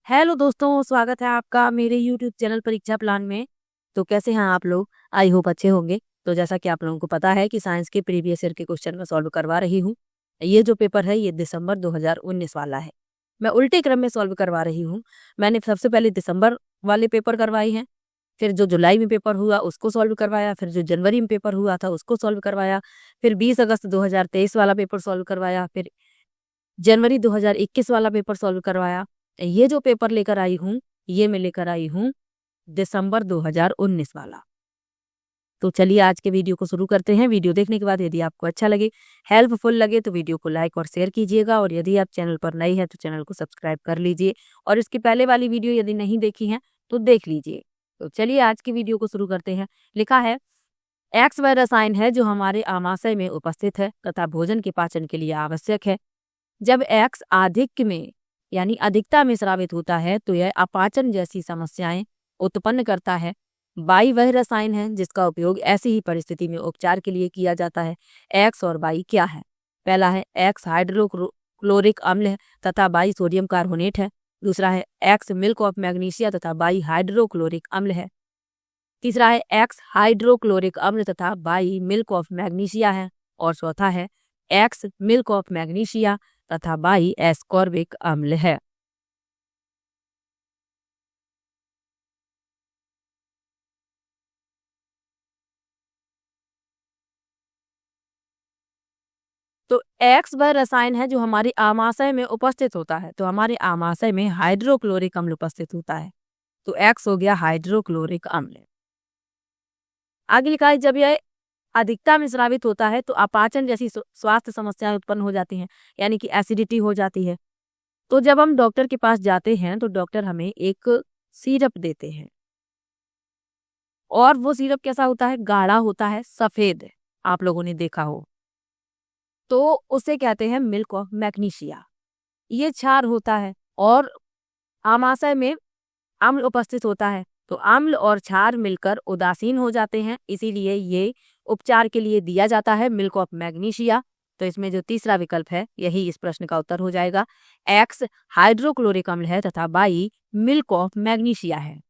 Hello दोस्तों, स्वागत है आपका मेरे यूट्यूब चैनल परीक्षा प्लान में। तो कैसे हैं आप लोग? आई होप अच्छे होंगे। तो जैसा कि आप लोगों को पता है कि साइंस के प्रीवियस ईयर के क्वेश्चन मैं सॉल्व करवा रही हूँ। ये जो पेपर है ये दिसंबर 2019 वाला है। मैं उल्टे क्रम में सॉल्व करवा रही हूँ। मैंने सबसे पहले दिसंबर वाले पेपर करवाए हैं, फिर जो जुलाई में पेपर हुआ उसको सॉल्व करवाया, फिर जो जनवरी में पेपर हुआ था उसको सॉल्व करवाया, फिर 20 अगस्त 2023 वाला पेपर सॉल्व करवाया, फिर जनवरी 2021 वाला पेपर सॉल्व करवाया। ये जो पेपर लेकर आई हूँ ये मैं लेकर आई हूँ दिसंबर 2019 वाला। तो चलिए आज के वीडियो को शुरू करते हैं। वीडियो देखने के बाद यदि आपको अच्छा लगे, हेल्पफुल लगे तो वीडियो को लाइक और शेयर कीजिएगा, और यदि आप चैनल पर नए हैं तो चैनल को सब्सक्राइब कर लीजिए, और इसकी पहले वाली वीडियो यदि नहीं देखी है तो देख लीजिए। तो चलिए आज की वीडियो को शुरू करते हैं। लिखा है एक्स वह रसायन है जो हमारे आमाशय में उपस्थित है तथा भोजन के पाचन के लिए आवश्यक है। जब एक्स आधिक्य में यानी अधिकता में स्रावित होता है तो यह अपाचन जैसी समस्याएं उत्पन्न करता है। बाई वह रसायन है जिसका उपयोग ऐसी ही परिस्थिति में उपचार के लिए किया जाता है। एक्स और बाई क्या है? पहला है एक्स हाइड्रोक्लोरिक अम्ल है तथा बाई सोडियम कार्बोनेट है। दूसरा है एक्स मिल्क ऑफ मैग्नीशिया तथा बाई हाइड्रोक्लोरिक अम्ल है। तीसरा है एक्स हाइड्रोक्लोरिक अम्ल तथा बाई मिल्क ऑफ मैग्नीशिया है। और चौथा है एक्स मिल्क ऑफ मैग्नीशिया तथा बाई एस्कॉर्बिक अम्ल है। तो एक्स वह रसायन है जो हमारे आमाशय में उपस्थित होता है। तो हमारे आमाशय में हाइड्रोक्लोरिक अम्ल उपस्थित होता है, तो एक्स हो गया हाइड्रोक्लोरिक अम्ल। आगे लिखा है जब यह अधिकता में स्रावित होता है तो अपाचन जैसी स्वास्थ्य समस्याएं उत्पन्न हो जाती हैं, यानी कि एसिडिटी हो जाती है। तो जब हम डॉक्टर के पास जाते हैं तो डॉक्टर हमें एक सिरप देते हैं, और वो सिरप कैसा होता है? गाढ़ा होता है, सफेद। आप लोगों ने देखा हो तो उसे कहते हैं मिल्क ऑफ मैग्नीशिया। ये क्षार होता है और आमाशय में अम्ल उपस्थित होता है, तो अम्ल और क्षार मिलकर उदासीन हो जाते हैं, इसीलिए ये उपचार के लिए दिया जाता है मिल्क ऑफ मैग्नीशिया। तो इसमें जो तीसरा विकल्प है यही इस प्रश्न का उत्तर हो जाएगा। एक्स हाइड्रोक्लोरिक अम्ल है तथा बाई मिल्क ऑफ मैग्नीशिया है।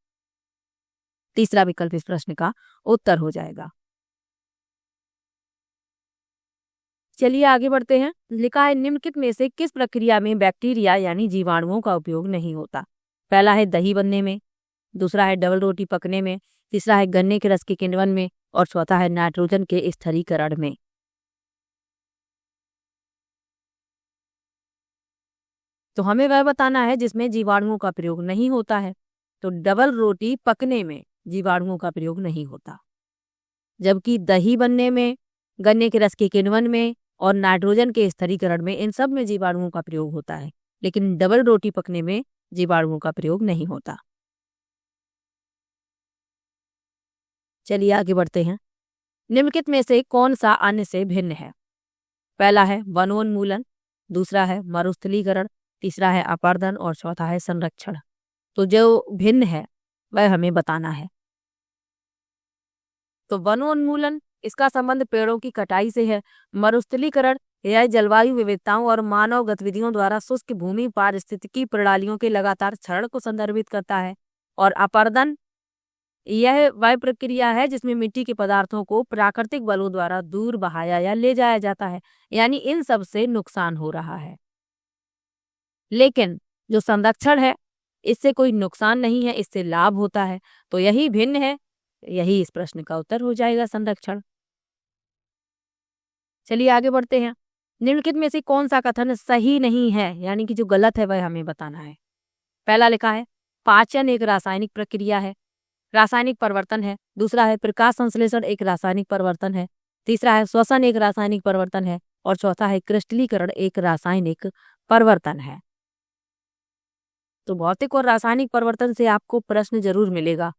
तीसरा विकल्प इस प्रश्न का उत्तर हो जाएगा। चलिए आगे बढ़ते हैं। लिखा है निम्नलिखित में से किस प्रक्रिया में बैक्टीरिया यानी जीवाणुओं का उपयोग नहीं होता? पहला है दही बनने में, दूसरा है डबल रोटी पकने में, तीसरा है गन्ने के रस के किण्वन में, और चौथा है नाइट्रोजन के स्थिरीकरण में। तो हमें वह बताना है जिसमें जीवाणुओं का प्रयोग नहीं होता है। तो डबल रोटी पकने में जीवाणुओं का प्रयोग नहीं होता, जबकि दही बनने में, गन्ने के रस के किण्वन में और नाइट्रोजन के स्थिरीकरण में, इन सब में जीवाणुओं का प्रयोग होता है, लेकिन डबल रोटी पकने में जीवाणुओं का प्रयोग नहीं होता। चलिए आगे बढ़ते हैं। निम्नलिखित में से कौन सा अन्य से भिन्न है? पहला है वनोन्मूलन, दूसरा है मरुस्थलीकरण, तीसरा है अपर्दन और चौथा है संरक्षण। तो जो भिन्न है वह हमें बताना है। तो वनोन्मूलन, इसका संबंध पेड़ों की कटाई से है। मरुस्थलीकरण यह जलवायु विविधताओं और मानव गतिविधियों द्वारा शुष्क भूमि पारिस्थितिकी प्रणालियों के लगातार क्षरण को संदर्भित करता है। और अपर्दन यह वह प्रक्रिया है जिसमें मिट्टी के पदार्थों को प्राकृतिक बलों द्वारा दूर बहाया या ले जाया जाता है, यानी इन सब से नुकसान हो रहा है। लेकिन जो संरक्षण है इससे कोई नुकसान नहीं है, इससे लाभ होता है। तो यही भिन्न है, यही इस प्रश्न का उत्तर हो जाएगा, संरक्षण। चलिए आगे बढ़ते हैं। निम्नलिखित में से कौन सा कथन सही नहीं है, यानी कि जो गलत है वह हमें बताना है। पहला लिखा है पाचन एक रासायनिक प्रक्रिया है, रासायनिक परिवर्तन है। दूसरा है प्रकाश संश्लेषण एक रासायनिक परिवर्तन है। तीसरा है श्वसन एक रासायनिक परिवर्तन है, और चौथा है क्रिस्टलीकरण एक रासायनिक परिवर्तन है। तो भौतिक और रासायनिक परिवर्तन से आपको प्रश्न जरूर मिलेगा।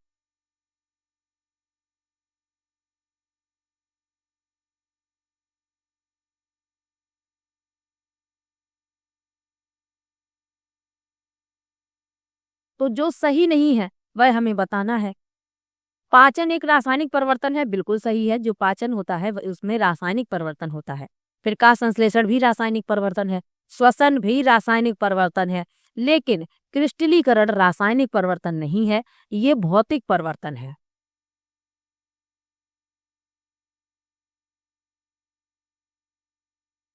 तो जो सही नहीं है वह हमें बताना है। पाचन एक रासायनिक परिवर्तन है, बिल्कुल सही है। जो पाचन होता है उसमें रासायनिक परिवर्तन होता है। प्रकाश संश्लेषण भी रासायनिक परिवर्तन है, श्वसन भी रासायनिक परिवर्तन है, लेकिन क्रिस्टलीकरण रासायनिक परिवर्तन नहीं है, ये भौतिक परिवर्तन है।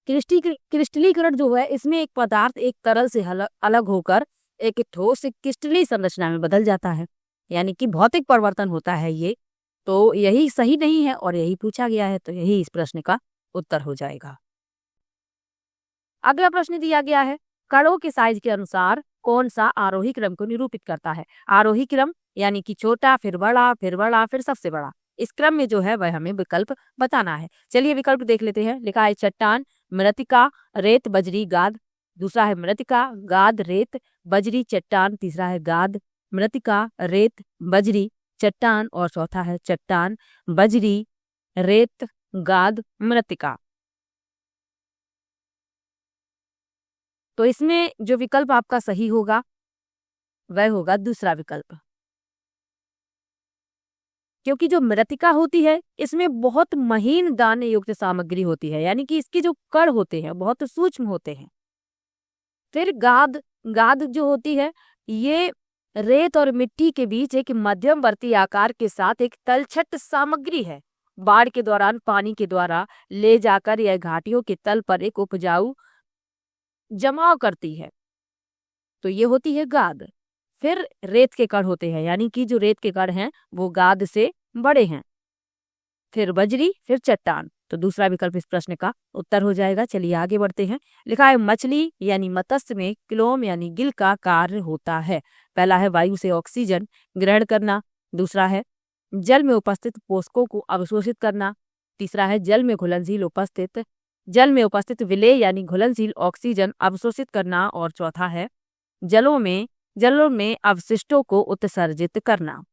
क्रिस्टलीकरण जो है, इसमें एक पदार्थ एक तरल से अलग होकर एक ठोस एक क्रिस्टलीय संरचना में बदल जाता है, यानी कि भौतिक परिवर्तन होता है ये। तो यही सही नहीं है और यही पूछा गया है, तो यही इस प्रश्न का उत्तर हो जाएगा। अगला प्रश्न दिया गया है, कणों के साइज के अनुसार कौन सा आरोही क्रम को निरूपित करता है। आरोही क्रम यानी कि छोटा फिर बड़ा फिर बड़ा फिर सबसे बड़ा, इस क्रम में जो है वह हमें विकल्प बताना है। चलिए विकल्प देख लेते हैं। लिखा है चट्टान, मृत्तिका, रेत, बजरी, गाद। दूसरा है मृत्तिका, गाद, रेत, बजरी, चट्टान। तीसरा है गाद, मृत्तिका, रेत, बजरी, चट्टान। और चौथा है चट्टान, बजरी, रेत, गाद, मृत्तिका। तो इसमें जो विकल्प आपका सही होगा वह होगा दूसरा विकल्प, क्योंकि जो मृत्तिका होती है इसमें बहुत महीन दाने युक्त सामग्री होती है, यानी कि इसके जो कण होते हैं बहुत सूक्ष्म होते हैं। फिर गाद, गाद जो होती है ये रेत और मिट्टी के बीच एक मध्यमवर्ती आकार के साथ एक तलछट सामग्री है। बाढ़ के दौरान पानी के द्वारा ले जाकर यह घाटियों के तल पर एक उपजाऊ जमाव करती है, तो ये होती है गाद। फिर रेत के कण होते हैं, यानी कि जो रेत के कण हैं वो गाद से बड़े हैं। फिर बजरी, फिर चट्टान। तो दूसरा विकल्प इस प्रश्न का उत्तर हो जाएगा। चलिए आगे बढ़ते हैं। लिखा है मछली यानी मत्स्य में क्लोम यानी गिल का कार्य होता है। पहला है वायु से ऑक्सीजन ग्रहण करना। दूसरा है जल में उपस्थित पोषकों को अवशोषित करना। तीसरा है जल में उपस्थित विलेय यानी घुलनशील ऑक्सीजन अवशोषित करना। और चौथा है जलों में अवशिष्टों को उत्सर्जित करना।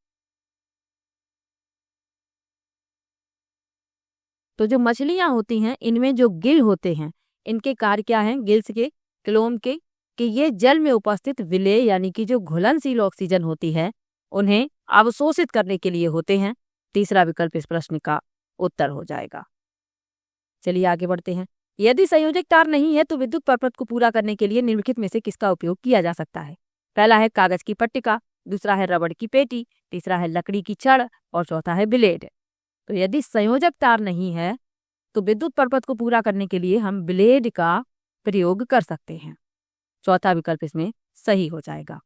तो जो मछलियां होती हैं इनमें जो गिल होते हैं इनके कार्य क्या हैं, गिल्स के, क्लोम के, कि ये जल में उपस्थित विलेय यानी कि जो घुलनशील ऑक्सीजन होती है उन्हें अवशोषित करने के लिए होते हैं। तीसरा विकल्प इस प्रश्न का उत्तर हो जाएगा। चलिए आगे बढ़ते हैं। यदि संयोजक तार नहीं है तो विद्युत परपथ को पूरा करने के लिए निम्नलिखित में से किसका उपयोग किया जा सकता है। पहला है कागज की पट्टिका, दूसरा है रबड़ की पेटी, तीसरा है लकड़ी की छड़ और चौथा है ब्लेड। तो यदि संयोजक तार नहीं है तो विद्युत परपथ को पूरा करने के लिए हम ब्लेड का प्रयोग कर सकते हैं। चौथा विकल्प इसमें सही हो जाएगा।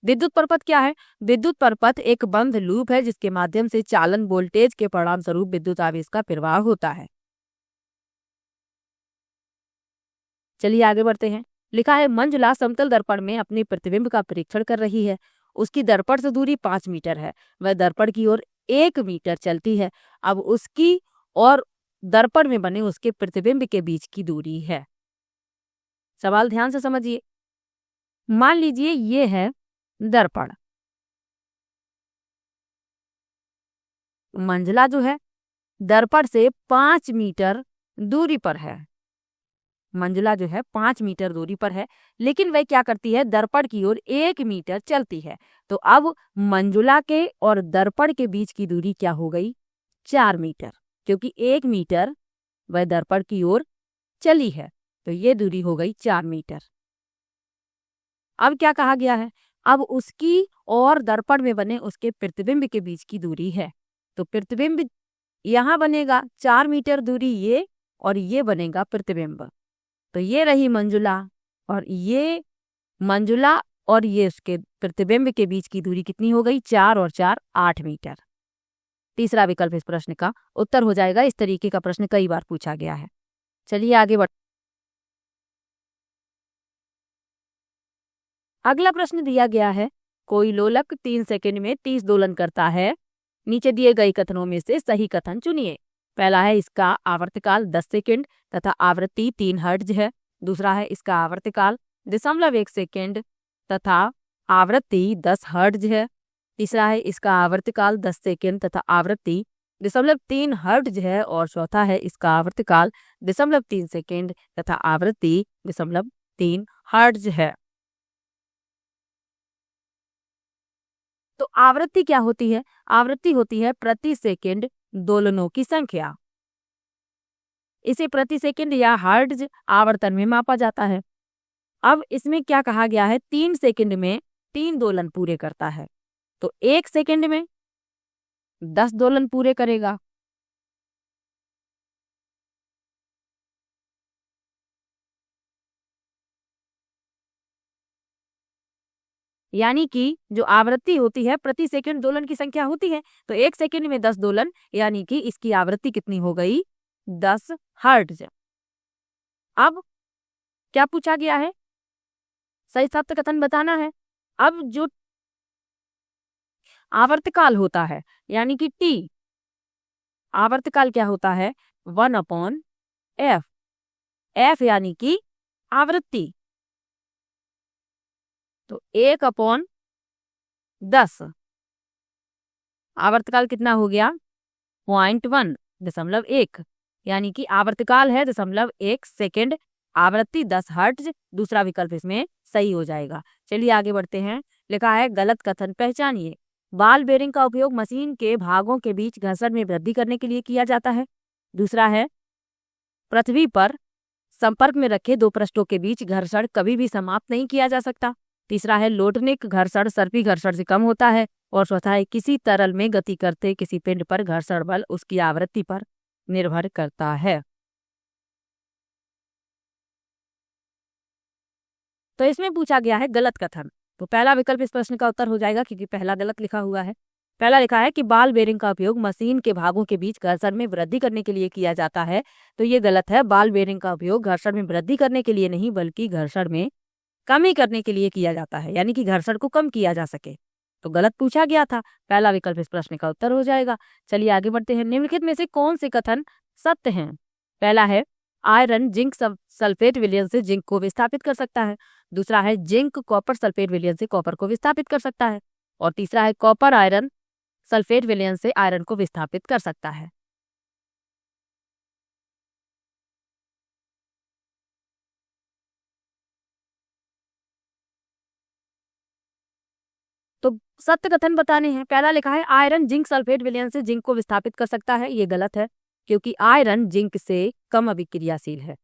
विद्युत परपथ क्या है? विद्युत परपथ एक बंद लूप है जिसके माध्यम से चालन वोल्टेज के परिणाम स्वरूप विद्युत आवेश का प्रवाह होता है। चलिए आगे बढ़ते हैं। लिखा है मंजुला समतल दर्पण में अपने प्रतिबिंब का परीक्षण कर रही है। उसकी दर्पण से दूरी 5 मीटर है। वह दर्पण की ओर 1 मीटर चलती है। अब उसकी और दर्पण में बने उसके प्रतिबिंब के बीच की दूरी है। सवाल ध्यान से समझिए। मान लीजिए ये है दर्पण। मंजुला जो है दर्पण से 5 मीटर दूरी पर है। मंजुला जो है 5 मीटर दूरी पर है, लेकिन वह क्या करती है, दर्पण की ओर 1 मीटर चलती है। तो अब मंजुला के और दर्पण के बीच की दूरी क्या हो गई, 4 मीटर, क्योंकि 1 मीटर वह दर्पण की ओर चली है, तो ये दूरी हो गई 4 मीटर। अब क्या कहा गया है, अब उसकी और दर्पण में बने उसके प्रतिबिंब के बीच की दूरी है। तो प्रतिबिंब यहाँ बनेगा 4 मीटर दूरी ये, और ये बनेगा प्रतिबिंब। तो ये रही मंजुला और ये उसके प्रतिबिंब के बीच की दूरी कितनी हो गई, 4 और 4 8 मीटर। तीसरा विकल्प इस प्रश्न का उत्तर हो जाएगा। इस तरीके का प्रश्न कई बार पूछा गया है। चलिए आगे बढ़। अगला प्रश्न दिया गया है, कोई लोलक 3 सेकंड में 30 दोलन करता है। नीचे दिए गए कथनों में से सही कथन चुनिए। पहला है इसका आवर्तकाल 10 सेकंड तथा आवृत्ति 3 हर्ट्ज है। दूसरा है इसका आवर्तकाल 0.1 सेकंड तथा आवृत्ति 10 हर्ट्ज है। तीसरा है इसका आवर्तकाल 10 सेकंड तथा आवृत्ति 0.3 हर्ट्ज है। और चौथा है इसका आवर्तकाल 0.3 सेकंड तथा आवृत्ति 0.3 हर्ट्ज है। तो आवृत्ति क्या होती है, आवृत्ति होती है प्रति सेकंड दोलनों की संख्या। इसे प्रति सेकंड या हर्ट्ज आवर्तन में मापा जाता है। अब इसमें क्या कहा गया है, 3 सेकंड में 3 दोलन पूरे करता है, तो 1 सेकंड में 10 दोलन पूरे करेगा। यानी कि जो आवृत्ति होती है प्रति सेकंड दोलन की संख्या होती है, तो 1 सेकंड में 10 दोलन, यानी कि इसकी आवृत्ति कितनी हो गई, 10 हर्ट्ज। अब क्या पूछा गया है, सही शब्द कथन बताना है। अब जो आवर्तकाल होता है यानी कि टी, आवर्तकाल क्या होता है, 1/f, f यानी कि आवृत्ति, तो 1/10, आवर्तकाल कितना हो गया, 0.1, यानी कि आवर्तकाल है 0.1 सेकेंड, आवृत्ति 10 हर्ट्ज, दूसरा विकल्प इसमें सही हो जाएगा। चलिए आगे बढ़ते हैं। लिखा है गलत कथन पहचानिए। बॉल बेरिंग का उपयोग मशीन के भागों के बीच घर्षण में वृद्धि करने के लिए किया जाता है। दूसरा है पृथ्वी पर संपर्क में रखे दो पृष्ठों के बीच घर्षण कभी भी समाप्त नहीं किया जा सकता। तीसरा है लोटनिक घर्षण सर्पी घर्षण से कम होता है। और चौथा है किसी तरल में गति करते किसी पिंड पर घर्षण बल उसकी आवृत्ति पर निर्भर करता है। तो इसमें पूछा गया है गलत कथन, तो पहला विकल्प इस प्रश्न का उत्तर हो जाएगा क्योंकि पहला गलत लिखा हुआ है। पहला लिखा है कि बॉल बेरिंग का उपयोग मशीन के भागों के बीच घर्षण में वृद्धि करने के लिए किया जाता है, तो ये गलत है। बॉल बेरिंग का उपयोग घर्षण में वृद्धि करने के लिए नहीं बल्कि घर्षण में कमी करने के लिए किया जाता है, यानी कि घर्षण को कम किया जा सके, तो गलत पूछा गया था। पहला विकल्प इस प्रश्न का उत्तर हो जाएगा। चलिए आगे बढ़ते हैं। निम्नलिखित में से कौन से कथन सत्य हैं? पहला है आयरन जिंक सल्फेट विलयन से जिंक को विस्थापित कर सकता है। दूसरा है जिंक कॉपर सल्फेट विलयन से कॉपर को विस्थापित कर सकता है। और तीसरा है कॉपर आयरन सल्फेट विलयन से आयरन को विस्थापित कर सकता है। तो सत्य कथन बताने हैं। पहला लिखा है आयरन जिंक सल्फेट विलयन से जिंक को विस्थापित कर सकता है, ये गलत है क्योंकि आयरन जिंक से कम अभिक्रियाशील है,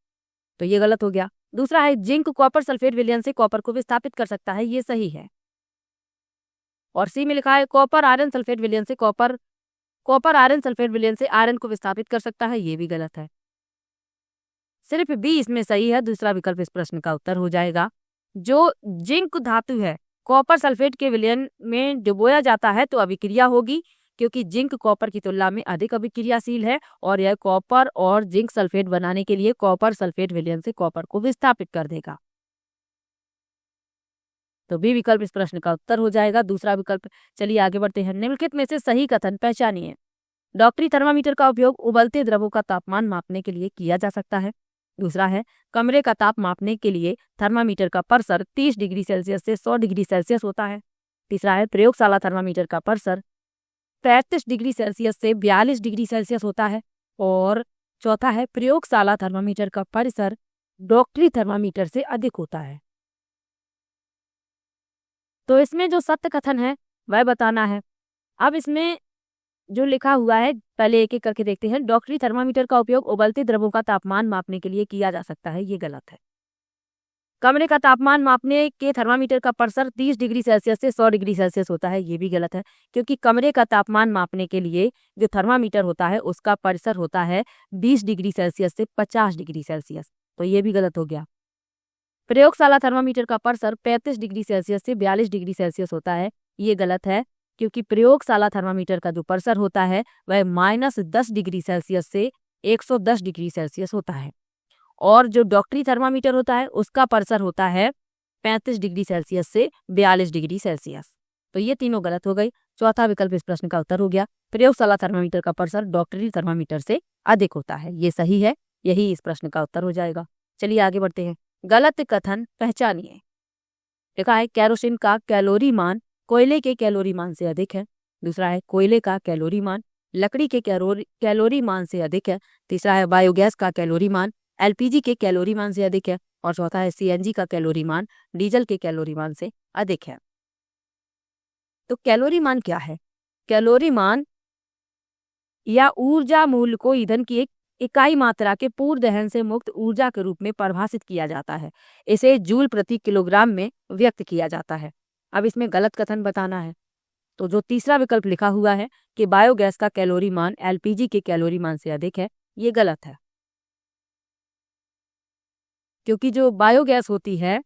तो ये गलत हो गया। दूसरा है जिंक कॉपर सल्फेट विलयन से कॉपर को विस्थापित कर सकता है, ये सही है। और सी में लिखा है कॉपर आयरन सल्फेट विलयन से कॉपर आयरन सल्फेट विलयन से आयरन को विस्थापित कर सकता है, ये भी गलत है। सिर्फ बी इसमें सही है, दूसरा विकल्प इस प्रश्न का उत्तर हो जाएगा। जो जिंक धातु है कॉपर सल्फेट के विलयन में डुबोया जाता है तो अभिक्रिया होगी, क्योंकि जिंक कॉपर की तुलना में अधिक अभिक्रियाशील है और यह कॉपर और जिंक सल्फेट बनाने के लिए कॉपर सल्फेट विलयन से कॉपर को विस्थापित कर देगा, तो बी विकल्प इस प्रश्न का उत्तर हो जाएगा, दूसरा विकल्प। चलिए आगे बढ़ते हैं। निम्नलिखित में से सही कथन पहचानिए। डॉक्टरी थर्मामीटर का उपयोग उबलते द्रवों का तापमान मापने के लिए किया जा सकता है। दूसरा है कमरे का ताप मापने के लिए थर्मामीटर का परसर 30 डिग्री सेल्सियस से 100 डिग्री सेल्सियस होता है। तीसरा है प्रयोगशाला थर्मामीटर का परसर 35 डिग्री सेल्सियस से 42 डिग्री सेल्सियस होता है। और चौथा है प्रयोगशाला थर्मामीटर का परिसर डॉक्टरी थर्मामीटर से अधिक होता है। तो इसमें जो सत्य कथन है वह बताना है। अब इसमें जो लिखा हुआ है पहले एक एक करके देखते हैं। डॉक्टरी थर्मामीटर का उपयोग उबलते द्रवों का तापमान मापने के लिए किया जा सकता है, ये गलत है। कमरे का तापमान मापने के थर्मामीटर का परिसर 30 डिग्री सेल्सियस से 100 डिग्री सेल्सियस होता है, ये भी गलत है, क्योंकि कमरे का तापमान मापने के लिए जो थर्मामीटर होता है उसका परिसर होता है 20 डिग्री सेल्सियस से 50 डिग्री सेल्सियस, तो ये भी गलत हो गया। प्रयोगशाला थर्मामीटर का परिसर 35 डिग्री सेल्सियस से 42 डिग्री सेल्सियस होता है, ये गलत है, क्योंकि प्रयोगशाला थर्मामीटर का जो परिसर होता है वह -10 डिग्री सेल्सियस से 110 डिग्री सेल्सियस होता है। और जो डॉक्टरी थर्मामीटर होता है उसका परिसर होता है 35 डिग्री सेल्सियस से 42 डिग्री सेल्सियस, तो ये तीनों गलत हो गई। चौथा विकल्प इस प्रश्न का उत्तर हो गया। प्रयोगशाला थर्मामीटर का परिसर डॉक्टरी थर्मामीटर से अधिक होता है, ये सही है, यही इस प्रश्न का उत्तर हो जाएगा। चलिए आगे बढ़ते हैं। गलत कथन पहचानिए। लिखा है कैरोसिन का कैलोरी मान कोयले के कैलोरी मान से अधिक है। दूसरा है कोयले का कैलोरी मान लकड़ी के कैलोरी मान से अधिक है। तीसरा है बायोगैस का कैलोरी मान एलपीजी के कैलोरी मान से अधिक है। और चौथा है सीएनजी का कैलोरी मान डीजल के कैलोरी मान से अधिक है। तो कैलोरी मान क्या है? कैलोरी मान या ऊर्जा मूल्य को ईंधन की एक इकाई मात्रा के पूर्ण दहन से मुक्त ऊर्जा के रूप में परिभाषित किया जाता है। इसे जूल प्रति किलोग्राम में व्यक्त किया जाता है। अब इसमें गलत कथन बताना है। तो जो तीसरा विकल्प लिखा हुआ है कि बायोगैस का कैलोरी मान एलपीजी के कैलोरी मान से अधिक है, ये गलत है। क्योंकि जो बायोगैस होती है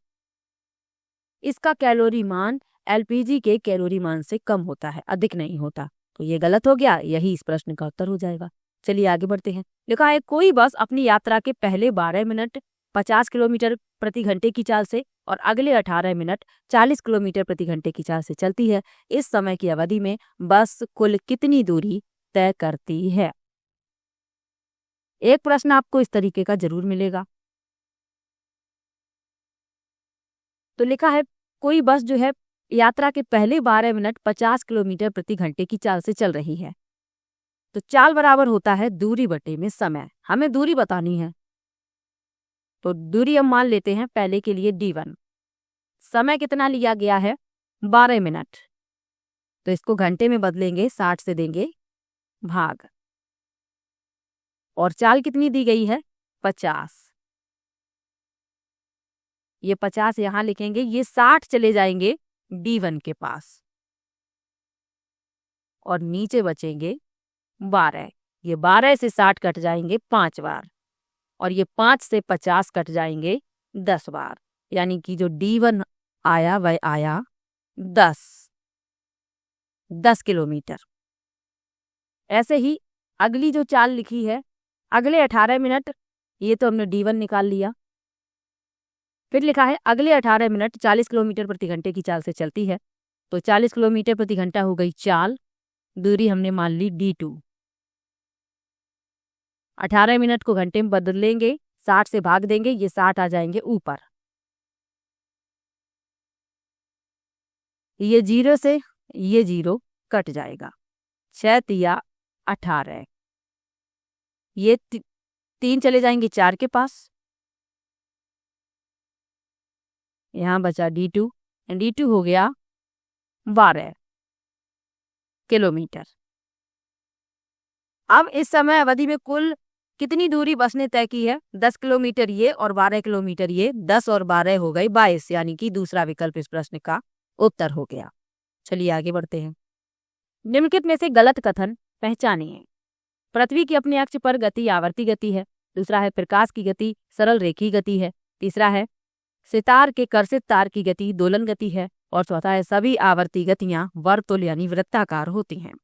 इसका कैलोरी मान एलपीजी के कैलोरी मान से कम होता है, अधिक नहीं होता। तो ये गलत हो गया, यही इस प्रश्न का उत्तर हो जाएगा। चलिए आगे बढ़ते हैं। लिखा है कोई बस अपनी यात्रा के पहले 12 मिनट 50 किलोमीटर प्रति घंटे की चाल से और अगले 18 मिनट 40 किलोमीटर प्रति घंटे की चाल से चलती है। इस समय की अवधि में बस कुल कितनी दूरी तय करती है? एक प्रश्न आपको इस तरीके का जरूर मिलेगा। तो लिखा है कोई बस जो है यात्रा के पहले 12 मिनट 50 किलोमीटर प्रति घंटे की चाल से चल रही है। तो चाल बराबर होता है दूरी बटे में समय। हमें दूरी बतानी है, तो दूरी हम मान लेते हैं पहले के लिए d1। समय कितना लिया गया है? 12 मिनट। तो इसको घंटे में बदलेंगे, 60 से देंगे भाग। और चाल कितनी दी गई है? 50। ये 50 यहां लिखेंगे, ये 60 चले जाएंगे d1 के पास और नीचे बचेंगे 12। ये 12 से 60 कट जाएंगे 5 बार और ये 5 से 50 कट जाएंगे 10 बार। यानी कि जो d1 आया वह आया 10 किलोमीटर। ऐसे ही अगली जो चाल लिखी है अगले 18 मिनट, ये तो हमने d1 निकाल लिया। फिर लिखा है अगले 18 मिनट 40 किलोमीटर प्रति घंटे की चाल से चलती है। तो 40 किलोमीटर प्रति घंटा हो गई चाल, दूरी हमने मान ली d2। 18 मिनट को घंटे में बदलेंगे, 60 से भाग देंगे, ये 60 आ जाएंगे ऊपर। ये 0 से ये 0 कट जाएगा, 6 तिया 18। ये 3 चले जाएंगे 4 के पास, यहां बचा d2। d2 हो गया 12 किलोमीटर। अब इस समय अवधि में कुल कितनी दूरी बस ने तय की है? 10 किलोमीटर ये और 12 किलोमीटर ये, 10 और 12 हो गई 22। यानी कि दूसरा विकल्प इस प्रश्न का उत्तर हो गया। चलिए आगे बढ़ते हैं। निम्नलिखित में से गलत कथन पहचानिए। पृथ्वी की अपने अक्ष पर गति आवर्ती गति है। दूसरा है प्रकाश की गति सरल रेखीय गति है। तीसरा है सितार के कर्षित तार की गति दोलन गति है। और चौथा है सभी आवर्ती गतियां वर्तुल यानी वृत्ताकार होती हैं।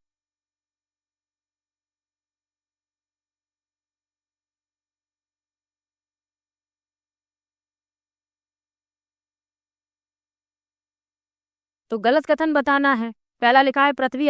तो गलत कथन बताना है। पहला लिखा है पृथ्वी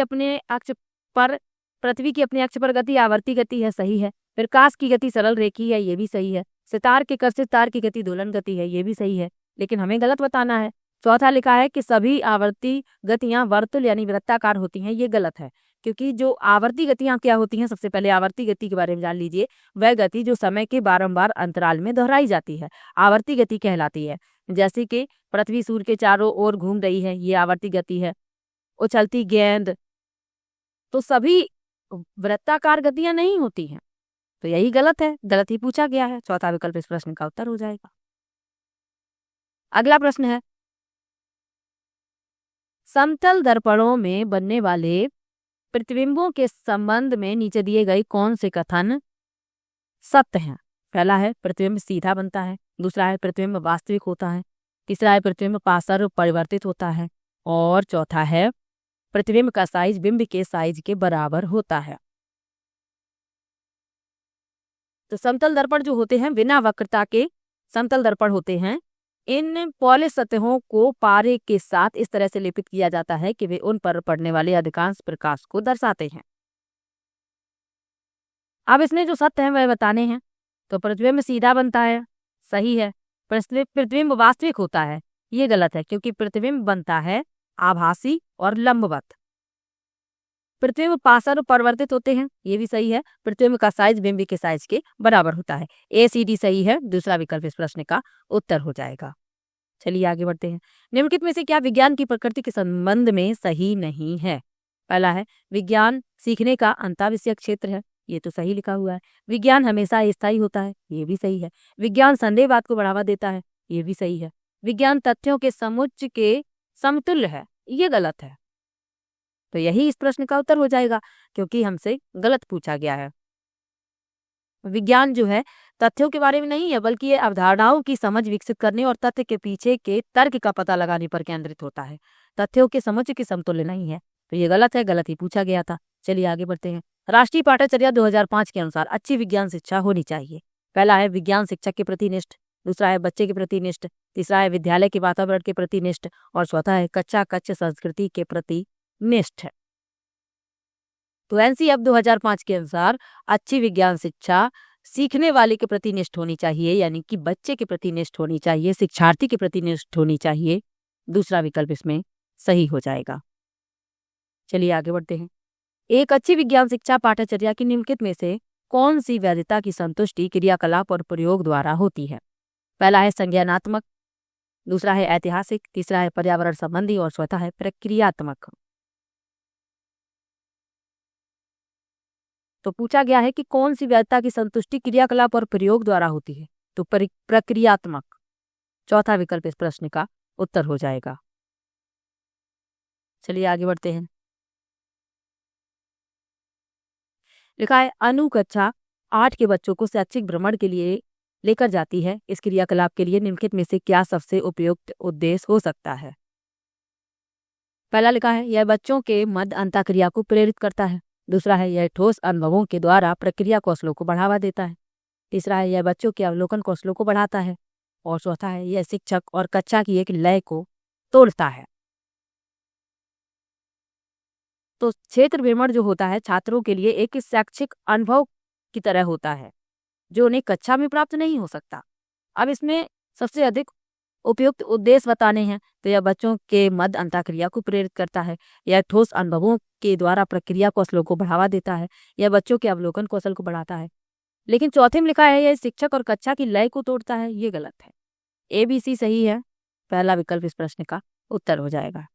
की अपने अक्ष पर गति आवर्ती गति है, सही है। प्रकाश की गति सरल रेखीय है, ये भी सही है। सितार के कर्षित तार की गति दोलन गति है, ये भी सही है। लेकिन हमें गलत बताना है। चौथा लिखा है कि सभी आवर्ती गतियां वर्तुल यानी वृत्ताकार होती हैं, ये गलत है। क्योंकि जो आवर्ती गतियां क्या होती हैं, सबसे पहले आवर्ती गति के बारे में जान लीजिए। वह गति जो समय के बारंबार अंतराल में दोहराई जाती है आवर्ती गति कहलाती है। जैसे कि पृथ्वी सूर्य के चारों ओर घूम रही है, ये आवर्ती गति है। उछलती गेंद, तो सभी वृत्ताकार गतियां नहीं होती हैं। तो यही गलत है, गलत ही पूछा गया है। चौथा विकल्प इस प्रश्न का उत्तर हो जाएगा। अगला प्रश्न है समतल दर्पणों में बनने वाले प्रतिबिंबों के संबंध में नीचे दिए गए कौन से कथन सत्य हैं? पहला है प्रतिबिंब सीधा बनता है। दूसरा है प्रतिबिंब वास्तविक होता है। तीसरा है प्रतिबिंब पासर परिवर्तित होता है। और चौथा है प्रतिबिंब का साइज बिंब के साइज के बराबर होता है। तो समतल दर्पण जो होते हैं बिना वक्रता के समतल दर्पण होते हैं। इन पॉलिश सतहों को पारे के साथ इस तरह से लेपित किया जाता है कि वे उन पर पड़ने वाले अधिकांश प्रकाश को दर्शाते हैं। अब इसमें जो सत्य है वह बताने हैं। तो प्रतिबिंब सीधा बनता है, सही है। प्रतिबिंब वास्तविक होता है, ये गलत है। क्योंकि प्रतिबिंब बनता है आभासी और लंबवत। प्रतिबिंब पासर परिवर्तित होते हैं, ये भी सही है। प्रतिबिंब का साइज बिंब के साइज के बराबर होता है। ACD सही है, दूसरा विकल्प इस प्रश्न का उत्तर हो जाएगा। चलिए आगे बढ़ते हैं। निम्नलिखित में से क्या विज्ञान की प्रकृति के संबंध में सही नहीं है? पहला है विज्ञान सीखने का अंतःविषयक क्षेत्र है। ये तो सही लिखा हुआ है। विज्ञान हमेशा अस्थायी होता है, ये भी सही है। विज्ञान संदेहवाद को बढ़ावा देता है, ये भी सही है। विज्ञान तथ्यों के समुच्चय के समतुल्य है, ये गलत है। तो यही इस प्रश्न का उत्तर हो जाएगा, क्योंकि हमसे गलत पूछा गया है। विज्ञान जो है तथ्यों के बारे में नहीं है, बल्कि ये अवधारणाओं की समझ विकसित करने और तथ्य के पीछे के तर्क का पता लगाने पर केंद्रित होता है। तथ्यों के समुच्चय के समतुल्य नहीं है, तो ये गलत है, गलत ही पूछा गया था। चलिए आगे बढ़ते हैं। राष्ट्रीय पाठ्यचर्या 2005 के अनुसार अच्छी विज्ञान शिक्षा होनी चाहिए। पहला है विज्ञान शिक्षक के प्रति निष्ठ, दूसरा है बच्चे के प्रति निष्ठ, तीसरा है विद्यालय के वातावरण के प्रति निष्ठ और चौथा है कच्चा कच्च संस्कृति के प्रति निष्ठ। तो एनसीएफ 2005 के अनुसार अच्छी विज्ञान शिक्षा सीखने वाले के प्रति निष्ठ होनी चाहिए, यानी कि बच्चे के प्रति निष्ठ होनी चाहिए, शिक्षार्थी के प्रति निष्ठ होनी चाहिए। दूसरा विकल्प इसमें सही हो जाएगा। चलिए आगे बढ़ते हैं। एक अच्छी विज्ञान शिक्षा पाठ्यचर्या की निम्नलिखित में से कौन सी वैधता की संतुष्टि क्रियाकलाप और प्रयोग द्वारा होती है? पहला है संज्ञानात्मक, दूसरा है ऐतिहासिक, तीसरा है पर्यावरण संबंधी और चौथा है प्रक्रियात्मक। तो पूछा गया है कि कौन सी वैधता की संतुष्टि क्रियाकलाप और प्रयोग द्वारा होती है, तो प्रक्रियात्मक। चौथा विकल्प इस प्रश्न का उत्तर हो जाएगा। चलिए आगे बढ़ते हैं। लिखा है अनु कक्षा 8 के बच्चों को शैक्षिक भ्रमण के लिए लेकर जाती है। इस क्रियाकलाप के लिए निम्नलिखित में से क्या सबसे उपयुक्त उद्देश्य हो सकता है? पहला लिखा है यह बच्चों के मध्य अंतःक्रिया को प्रेरित करता है। दूसरा है यह ठोस अनुभवों के द्वारा प्रक्रिया कौशलों को बढ़ावा देता है। तीसरा है यह बच्चों के अवलोकन कौशलों को बढ़ाता है और चौथा है यह शिक्षक और कक्षा की एक लय को तोड़ता है। तो क्षेत्र भ्रमण जो होता है छात्रों के लिए एक शैक्षिक अनुभव की तरह होता है, जो उन्हें कक्षा में प्राप्त नहीं हो सकता। अब इसमें सबसे अधिक उपयुक्त उद्देश्य बताने हैं, तो यह बच्चों के मध्य अंतःक्रिया को प्रेरित करता है, यह ठोस अनुभवों के द्वारा प्रक्रिया कौशलों को बढ़ावा देता है, यह बच्चों के अवलोकन कौशल को बढ़ाता है। लेकिन चौथे में लिखा है यह शिक्षक और कक्षा की लय को तोड़ता है, ये गलत है। ABC सही है, पहला विकल्प इस प्रश्न का उत्तर हो जाएगा।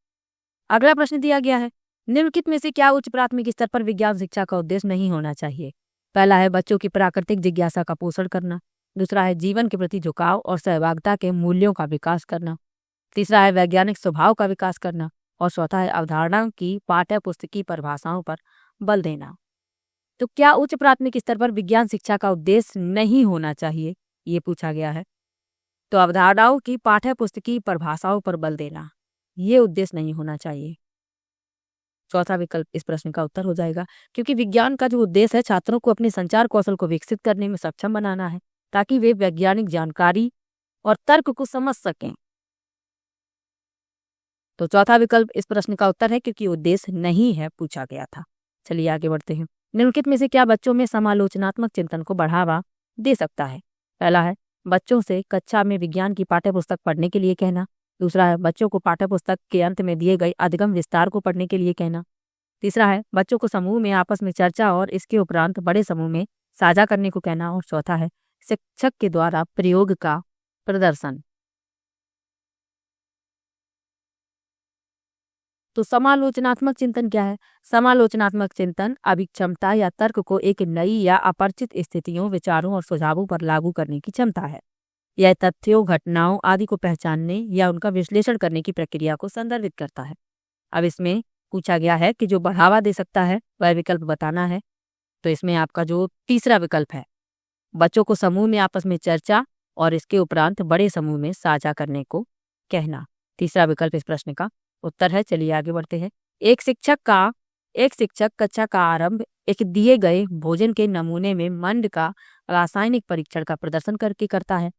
अगला प्रश्न दिया गया है निम्नलिखित में से क्या उच्च प्राथमिक स्तर पर विज्ञान शिक्षा का उद्देश्य नहीं होना चाहिए? पहला है बच्चों की प्राकृतिक जिज्ञासा का पोषण करना, दूसरा है जीवन के प्रति झुकाव और सहभागिता के मूल्यों का विकास करना, तीसरा है वैज्ञानिक स्वभाव का विकास करना और चौथा है अवधारणा की पाठ्य पुस्तकीय परिभाषाओं पर बल देना। तो क्या उच्च प्राथमिक स्तर पर विज्ञान शिक्षा का उद्देश्य नहीं होना चाहिए, ये पूछा गया है। तो अवधारणाओं की पाठ्य पुस्तकीय परिभाषाओं पर बल देना, ये उद्देश्य नहीं होना चाहिए। चौथा विकल्प इस प्रश्न का उत्तर हो जाएगा, क्योंकि विज्ञान का जो उद्देश्य है छात्रों को अपने संचार कौशल को विकसित करने में सक्षम बनाना है, ताकि वे वैज्ञानिक जानकारी और तर्क को समझ सकें। तो चौथा विकल्प इस प्रश्न का उत्तर है, क्योंकि उद्देश्य नहीं है पूछा गया था। चलिए आगे बढ़ते हैं। निम्नलिखित में से क्या बच्चों में समालोचनात्मक चिंतन को बढ़ावा दे सकता है? पहला है बच्चों से कक्षा में विज्ञान की पाठ्य पुस्तक पढ़ने के लिए कहना, दूसरा है बच्चों को पाठ्य पुस्तक के अंत में दिए गए अधिगम विस्तार को पढ़ने के लिए कहना, तीसरा है बच्चों को समूह में आपस में चर्चा और इसके उपरांत बड़े समूह में साझा करने को कहना और चौथा है शिक्षक के द्वारा प्रयोग का प्रदर्शन। तो समालोचनात्मक चिंतन क्या है? समालोचनात्मक चिंतन अभिक्षमता या तर्क को एक नई या अपरिचित स्थितियों, विचारों और सुझावों पर लागू करने की क्षमता है। यह तथ्यों, घटनाओं आदि को पहचानने या उनका विश्लेषण करने की प्रक्रिया को संदर्भित करता है। अब इसमें पूछा गया है कि जो बढ़ावा दे सकता है वह विकल्प बताना है। तो इसमें आपका जो तीसरा विकल्प है, बच्चों को समूह में आपस में चर्चा और इसके उपरांत बड़े समूह में साझा करने को कहना, तीसरा विकल्प इस प्रश्न का उत्तर है। चलिए आगे बढ़ते हैं। एक शिक्षक कक्षा का आरंभ एक दिए गए भोजन के नमूने में मंड का रासायनिक परीक्षण का प्रदर्शन करके करता है।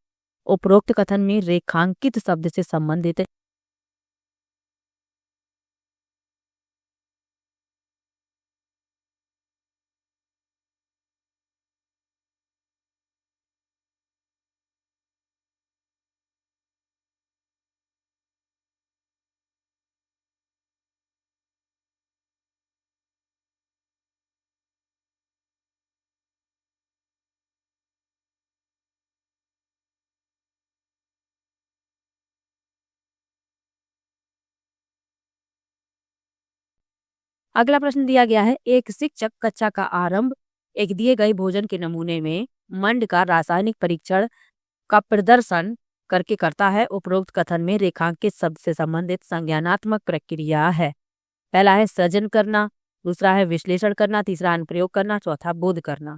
उपरोक्त कथन में रेखांकित शब्द से संबंधित अगला प्रश्न दिया गया है एक शिक्षक कक्षा का आरंभ एक दिए गए भोजन के नमूने में मंड का रासायनिक परीक्षण का प्रदर्शन करके करता है। उपरोक्त कथन में रेखांकित शब्द से संबंधित संज्ञानात्मक प्रक्रिया है। पहला है सृजन करना, दूसरा है विश्लेषण करना, तीसरा अनुप्रयोग करना, चौथा बोध करना।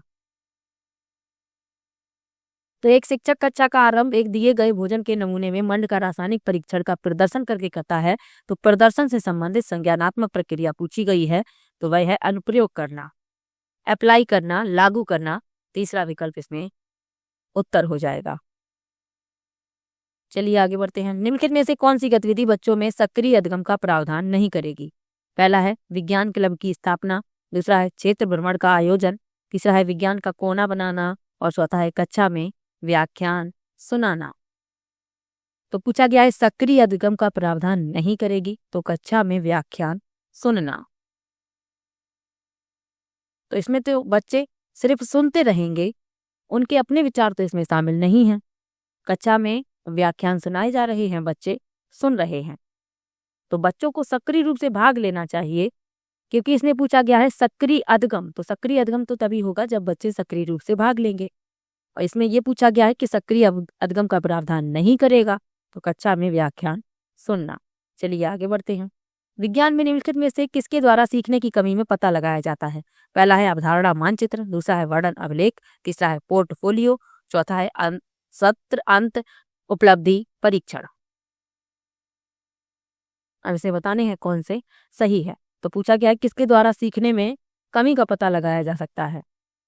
तो एक शिक्षक कक्षा का आरंभ एक दिए गए भोजन के नमूने में मंड का रासायनिक परीक्षण का प्रदर्शन करके करता है। तो प्रदर्शन से संबंधित संज्ञानात्मक प्रक्रिया पूछी गई है, तो वह है अनुप्रयोग करना, अप्लाई करना, लागू करना। तीसरा विकल्प इसमें उत्तर हो जाएगा। चलिए आगे बढ़ते हैं। निम्नलिखित में से कौन सी गतिविधि बच्चों में सक्रिय अधिगम का प्रावधान नहीं करेगी? पहला है विज्ञान क्लब की स्थापना, दूसरा है क्षेत्र भ्रमण का आयोजन, तीसरा है विज्ञान का कोना बनाना और चौथा है कक्षा में व्याख्यान सुनाना। तो पूछा गया है सक्रिय अधिगम का प्रावधान नहीं करेगी, तो कक्षा में व्याख्यान सुनना। तो इसमें तो बच्चे सिर्फ सुनते रहेंगे, उनके अपने विचार तो इसमें शामिल नहीं हैं। कक्षा में व्याख्यान सुनाए जा रहे हैं, बच्चे सुन रहे हैं, तो बच्चों को सक्रिय रूप से भाग लेना चाहिए, क्योंकि इसने पूछा गया है सक्रिय अधिगम। तो सक्रिय अधिगम तो तभी होगा जब बच्चे सक्रिय रूप से भाग लेंगे, और इसमें यह पूछा गया है कि सक्रिय अधिगम का प्रावधान नहीं करेगा, तो कक्षा में व्याख्यान सुनना। चलिए आगे बढ़ते हैं। विज्ञान में निम्नलिखित में से किसके द्वारा सीखने की कमी में पता लगाया जाता है? पहला है अवधारणा मानचित्र, दूसरा है वर्णन अभिलेख, तीसरा है पोर्टफोलियो, चौथा है सत्र अंत उपलब्धि परीक्षण। अब इसे बताने हैं कौन से सही है। तो पूछा गया है किसके द्वारा सीखने में कमी का पता लगाया जा सकता है?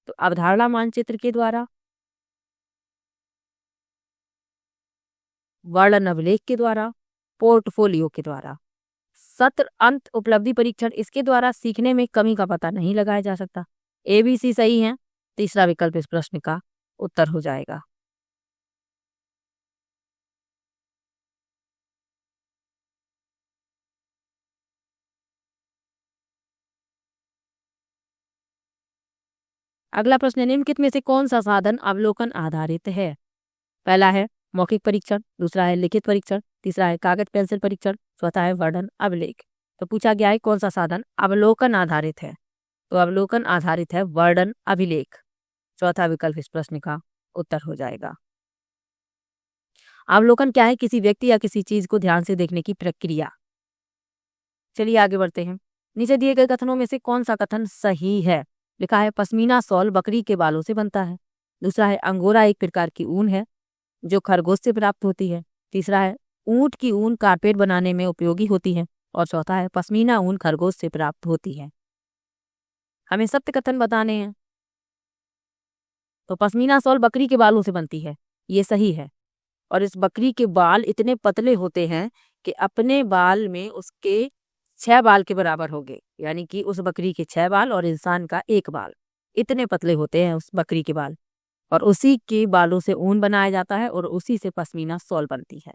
तो अवधारणा मानचित्र के द्वारा, वर्णन अभिलेख के द्वारा, पोर्टफोलियो के द्वारा। सत्र अंत उपलब्धि परीक्षण, इसके द्वारा सीखने में कमी का पता नहीं लगाया जा सकता। ABC सही है, तीसरा विकल्प इस प्रश्न का उत्तर हो जाएगा। अगला प्रश्न है निम्नलिखित में से कौन सा साधन अवलोकन आधारित है? पहला है मौखिक परीक्षण, दूसरा है लिखित परीक्षण, तीसरा है कागज पेंसिल परीक्षण, चौथा है वर्णन अभिलेख। तो पूछा गया है कौन सा साधन अवलोकन आधारित है? तो अवलोकन आधारित है वर्णन अभिलेख। चौथा विकल्प इस प्रश्न का उत्तर हो जाएगा। अवलोकन क्या है? किसी व्यक्ति या किसी चीज को ध्यान से देखने की प्रक्रिया। चलिए आगे बढ़ते हैं। नीचे दिए गए कथनों में से कौन सा कथन सही है? लिखा है पश्मीना शॉल बकरी के बालों से बनता है, दूसरा है अंगोरा एक प्रकार की ऊन है जो खरगोश से प्राप्त होती है, तीसरा है ऊंट की ऊन कारपेट बनाने में उपयोगी होती है, और चौथा है पश्मीना ऊन खरगोश से प्राप्त होती है। हमें सत्य कथन बताने हैं। तो पश्मीना शॉल बकरी के बालों से बनती है, ये सही है। और इस बकरी के बाल इतने पतले होते हैं कि अपने बाल में उसके 6 बाल के बराबर होंगे, यानी कि उस बकरी के 6 बाल और इंसान का 1 बाल। इतने पतले होते हैं उस बकरी के बाल, और उसी के बालों से ऊन बनाया जाता है और उसी से पश्मीना शॉल बनती है।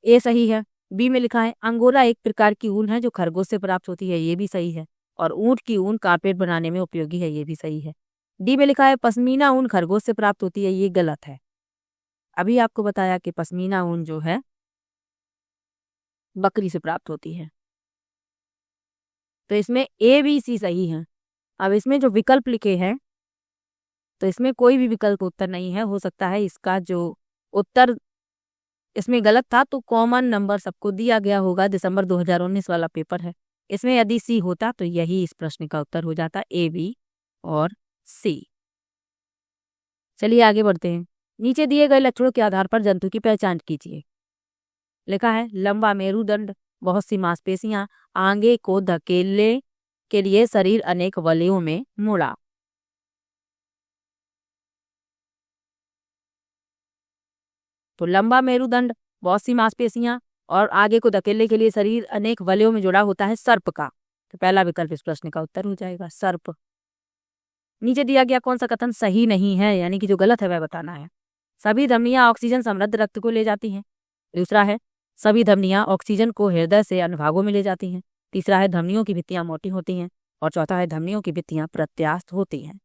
ये सही है। बी में लिखा है अंगोरा एक प्रकार की ऊन है जो खरगोश से प्राप्त होती है, ये भी सही है। और ऊंट की ऊन कारपेट बनाने में उपयोगी है, ये भी सही है। डी में लिखा है पश्मीना ऊन खरगोश से प्राप्त होती है, ये गलत है। अभी आपको बताया कि पश्मीना ऊन जो है बकरी से प्राप्त होती है। तो इसमें ABC सही है। अब इसमें जो विकल्प लिखे हैं, तो इसमें कोई भी विकल्प उत्तर नहीं है। हो सकता है इसका जो उत्तर इसमें गलत था, तो कॉमन नंबर सबको दिया गया होगा। दिसंबर 2019 वाला पेपर है। इसमें यदि C होता तो यही इस प्रश्न का उत्तर हो जाता, A, B और C। चलिए आगे बढ़ते हैं। नीचे दिए गए लक्षणों के आधार पर जंतु की पहचान कीजिए। लिखा है लंबा मेरुदंड, बहुत सी मांसपेशियां, आगे को धकेलने के लिए शरीर अनेक वलयों में मुड़ा। तो लंबा मेरुदंड, बहुत सी मांसपेशियां और आगे को धकेलने के लिए शरीर अनेक वलयों में जुड़ा होता है सर्प का। तो पहला विकल्प इस प्रश्न का उत्तर हो जाएगा, सर्प। नीचे दिया गया कौन सा कथन सही नहीं है, यानी कि जो गलत है वह बताना है। सभी धमनियां ऑक्सीजन समृद्ध रक्त को ले जाती हैं। दूसरा है सभी धमनियां ऑक्सीजन को हृदय से अन्य भागों में ले जाती हैं। तीसरा है धमनियों की भित्तियां मोटी होती हैं, और चौथा है धमनियों की भित्तियां प्रत्यास्थ होती हैं।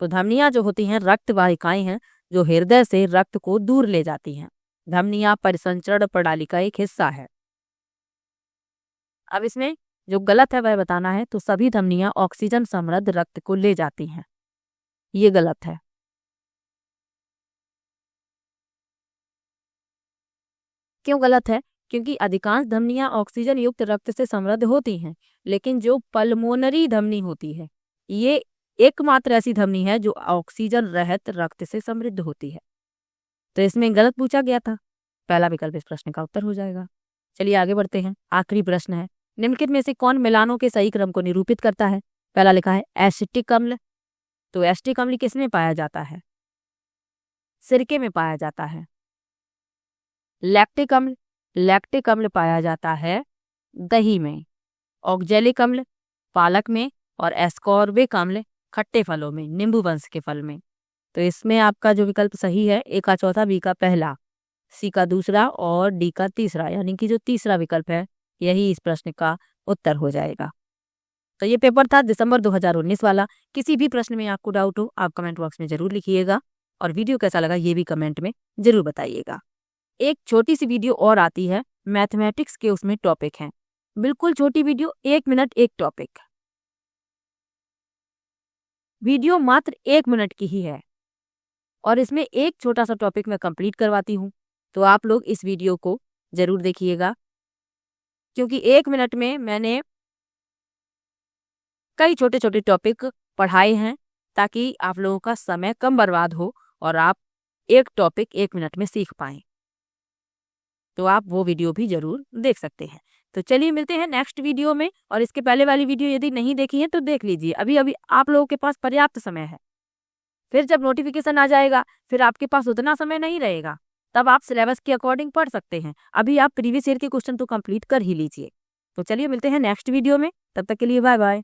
तो धमनियां जो होती हैं रक्त वाहिकाएं हैं जो हृदय से रक्त को दूर ले जाती हैं। धमनियां परिसंचरण प्रणाली का एक हिस्सा है। अब इसमें जो गलत है वह बताना है। तो सभी धमनियां ऑक्सीजन समृद्ध रक्त को ले जाती हैं, ये गलत है। क्यों गलत है? क्योंकि अधिकांश धमनियां ऑक्सीजन युक्त रक्त से समृद्ध होती हैं, लेकिन जो पल्मोनरी धमनी होती है ये एकमात्र ऐसी धमनी है जो ऑक्सीजन रहित रक्त से समृद्ध होती है। तो इसमें गलत पूछा गया था, पहला विकल्प इस प्रश्न का उत्तर हो जाएगा। चलिए आगे बढ़ते हैं। आखिरी प्रश्न है, निम्नलिखित में से कौन मिलानों के सही क्रम को निरूपित करता है? पहला लिखा है एसिटिक अम्ल। तो एसिटिक अम्ल किसमें पाया जाता है? सिरके में पाया जाता है। लैक्टिक अम्ल, लैक्टिक अम्ल पाया जाता है दही में। ऑक्जेलिक अम्ल पालक में, और एस्कॉर्बिक अम्ल खट्टे फलों में, नींबू वंश के फल में। तो इसमें आपका जो विकल्प सही है, ए का चौथा, बी का पहला, सी का दूसरा और डी का तीसरा, यानी कि जो तीसरा विकल्प है यही इस प्रश्न का उत्तर हो जाएगा। तो ये पेपर था दिसंबर 2019 वाला। किसी भी प्रश्न में आपको डाउट हो आप कमेंट बॉक्स में जरूर लिखिएगा, और वीडियो कैसा लगा ये भी कमेंट में जरूर बताइएगा। एक छोटी सी वीडियो और आती है मैथमेटिक्स के, उसमें टॉपिक हैं, बिल्कुल छोटी वीडियो, 1 मिनट एक टॉपिक, वीडियो मात्र 1 मिनट की ही है, और इसमें एक छोटा सा टॉपिक मैं कंप्लीट करवाती हूँ। तो आप लोग इस वीडियो को जरूर देखिएगा, क्योंकि 1 मिनट में मैंने कई छोटे छोटे टॉपिक पढ़ाए हैं, ताकि आप लोगों का समय कम बर्बाद हो और आप एक टॉपिक 1 मिनट में सीख पाएं। तो आप वो वीडियो भी जरूर देख सकते हैं। तो चलिए मिलते हैं नेक्स्ट वीडियो में, और इसके पहले वाली वीडियो यदि नहीं देखी है तो देख लीजिए, अभी अभी आप लोगों के पास पर्याप्त समय है। फिर जब नोटिफिकेशन आ जाएगा फिर आपके पास उतना समय नहीं रहेगा, तब आप सिलेबस के अकॉर्डिंग पढ़ सकते हैं। अभी आप प्रीवियस ईयर के क्वेश्चन तो कंप्लीट कर ही लीजिए। तो चलिए मिलते हैं नेक्स्ट वीडियो में, तब तक के लिए बाय बाय।